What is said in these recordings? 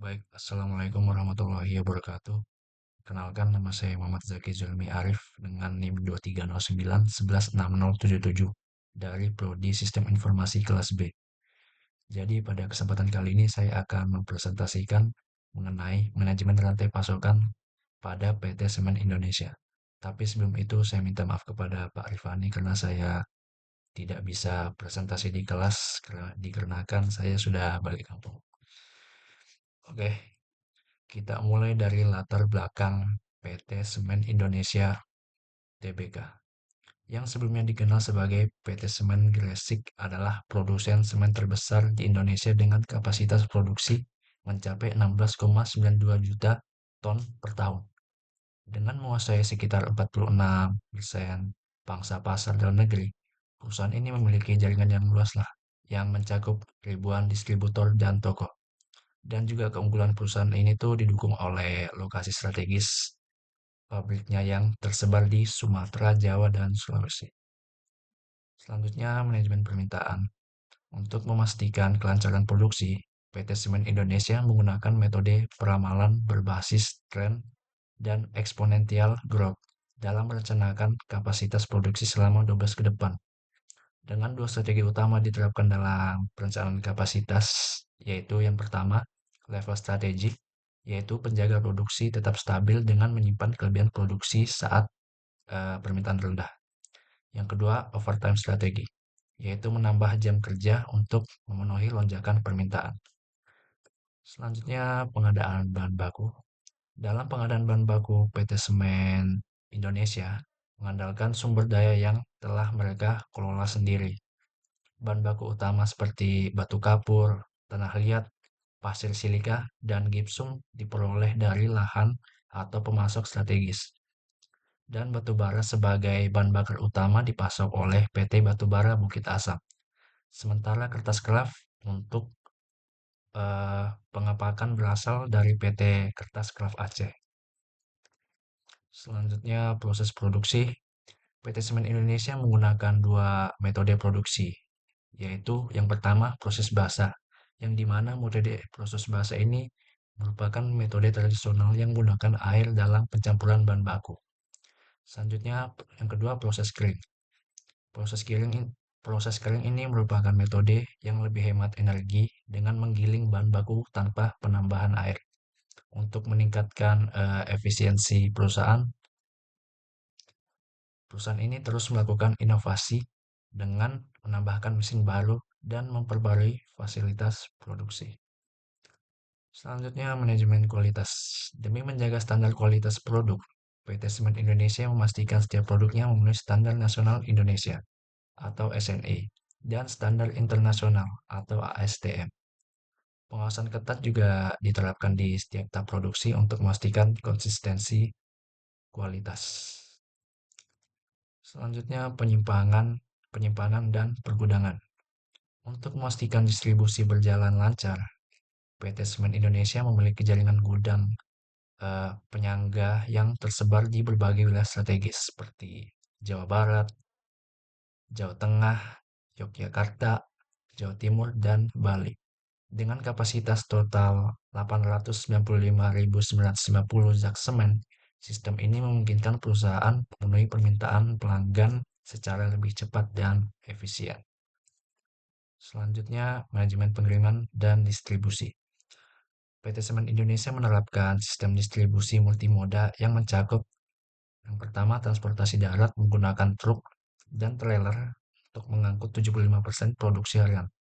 Baik, Assalamualaikum warahmatullahi wabarakatuh. Kenalkan, nama saya Muhammad Zaki Zulmi Arif dengan NIM 2309 116077 dari Prodi Sistem Informasi kelas B. Jadi pada kesempatan kali ini saya akan mempresentasikan mengenai manajemen rantai pasokan pada PT Semen Indonesia. Tapi sebelum itu saya minta maaf kepada Pak Rifani karena saya tidak bisa presentasi di kelas dikarenakan saya sudah balik kampung. Oke, kita mulai dari latar belakang PT Semen Indonesia Tbk, yang sebelumnya dikenal sebagai PT Semen Gresik adalah produsen semen terbesar di Indonesia dengan kapasitas produksi mencapai 16,92 juta ton per tahun. Dengan menguasai sekitar 46% pangsa pasar dalam negeri, perusahaan ini memiliki jaringan yang luas lah, yang mencakup ribuan distributor dan toko. Dan juga keunggulan perusahaan ini tuh didukung oleh lokasi strategis pabriknya yang tersebar di Sumatera, Jawa, dan Sulawesi. Selanjutnya, manajemen permintaan. Untuk memastikan kelancaran produksi, PT Semen Indonesia menggunakan metode peramalan berbasis tren dan eksponential growth dalam merencanakan kapasitas produksi selama 12 ke depan. Dengan dua strategi utama diterapkan dalam perencanaan kapasitas, yaitu yang pertama, level strategi, yaitu penjaga produksi tetap stabil dengan menyimpan kelebihan produksi saat permintaan rendah. Yang kedua, overtime strategi, yaitu menambah jam kerja untuk memenuhi lonjakan permintaan. Selanjutnya, pengadaan bahan baku. Dalam pengadaan bahan baku, PT Semen Indonesia mengandalkan sumber daya yang telah mereka kelola sendiri. Bahan baku utama seperti batu kapur, tanah liat, pasir silika, dan gipsum diperoleh dari lahan atau pemasok strategis. Dan batu bara sebagai bahan bakar utama dipasok oleh PT Batubara Bukit Asam. Sementara kertas kraft untuk pengepakan berasal dari PT Kertas Kraft Aceh. Selanjutnya proses produksi. PT Semen Indonesia menggunakan dua metode produksi, yaitu yang pertama proses basah, yang dimana metode proses basah ini merupakan metode tradisional yang menggunakan air dalam pencampuran bahan baku. Selanjutnya yang kedua proses kering. Proses kering proses kering ini merupakan metode yang lebih hemat energi dengan menggiling bahan baku tanpa penambahan air. Untuk meningkatkan efisiensi perusahaan, perusahaan ini terus melakukan inovasi dengan menambahkan mesin baru dan memperbarui fasilitas produksi. Selanjutnya, manajemen kualitas. Demi menjaga standar kualitas produk, PT Semen Indonesia memastikan setiap produknya memenuhi standar nasional Indonesia atau SNI dan standar internasional atau ASTM. Pengawasan ketat juga diterapkan di setiap tahap produksi untuk memastikan konsistensi kualitas. Selanjutnya, penyimpanan dan pergudangan. Untuk memastikan distribusi berjalan lancar, PT Semen Indonesia memiliki jaringan gudang penyangga yang tersebar di berbagai wilayah strategis seperti Jawa Barat, Jawa Tengah, Yogyakarta, Jawa Timur, dan Bali. Dengan kapasitas total 895.950 zak semen, sistem ini memungkinkan perusahaan memenuhi permintaan pelanggan secara lebih cepat dan efisien. Selanjutnya, manajemen pengiriman dan distribusi. PT Semen Indonesia menerapkan sistem distribusi multimoda yang mencakup yang pertama transportasi darat menggunakan truk dan trailer untuk mengangkut 75% produksi harian.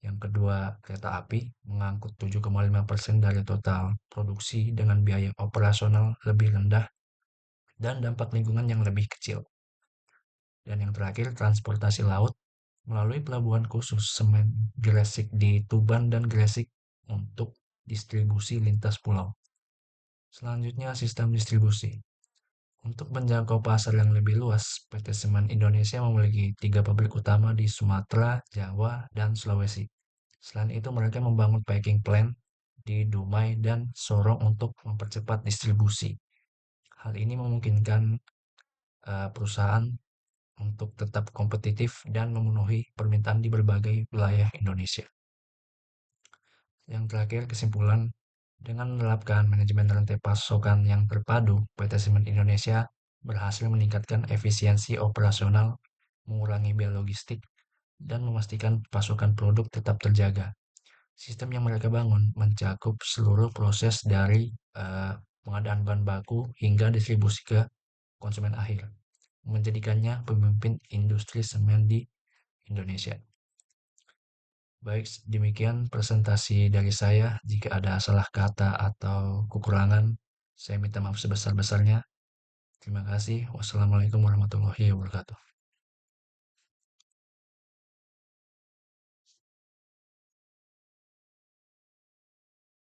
Yang kedua, kereta api mengangkut 7,5% dari total produksi dengan biaya operasional lebih rendah dan dampak lingkungan yang lebih kecil. Dan yang terakhir, transportasi laut melalui pelabuhan khusus Semen Gresik di Tuban dan Gresik untuk distribusi lintas pulau. Selanjutnya, sistem distribusi. Untuk menjangkau pasar yang lebih luas, PT Semen Indonesia memiliki 3 pabrik utama di Sumatera, Jawa, dan Sulawesi. Selain itu, mereka membangun packing plant di Dumai dan Sorong untuk mempercepat distribusi. Hal ini memungkinkan perusahaan untuk tetap kompetitif dan memenuhi permintaan di berbagai wilayah Indonesia. Yang terakhir, kesimpulan, Dengan menerapkan manajemen rantai pasokan yang terpadu, PT Semen Indonesia berhasil meningkatkan efisiensi operasional, mengurangi biaya logistik, dan memastikan pasokan produk tetap terjaga. Sistem yang mereka bangun mencakup seluruh proses dari pengadaan bahan baku hingga distribusi ke konsumen akhir, menjadikannya pemimpin industri semen di Indonesia. Baik, demikian presentasi dari saya. Jika ada salah kata atau kekurangan, saya minta maaf sebesar-besarnya. Terima kasih. Wassalamualaikum warahmatullahi wabarakatuh.